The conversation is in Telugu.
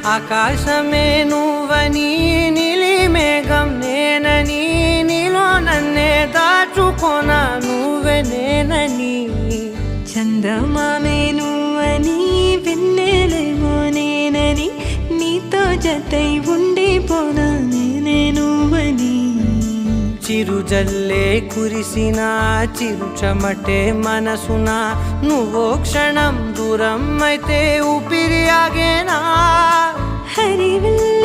ఆకాశమే నువ్వని నీలి మేఘం నేనని నీలో నన్నే దాచుకోనా నువ్వే నేనని చందమామే నువ్వని వెన్నెలేమో నేనని నీతో జతై ఉండిపోనా నేనే నువ్వని చిరుజల్లే కురిసిన చిరు చెమటే మనసున నువ్వో క్షణం దూరం అయితే ఊపిరి ఆగేనా హరివిల్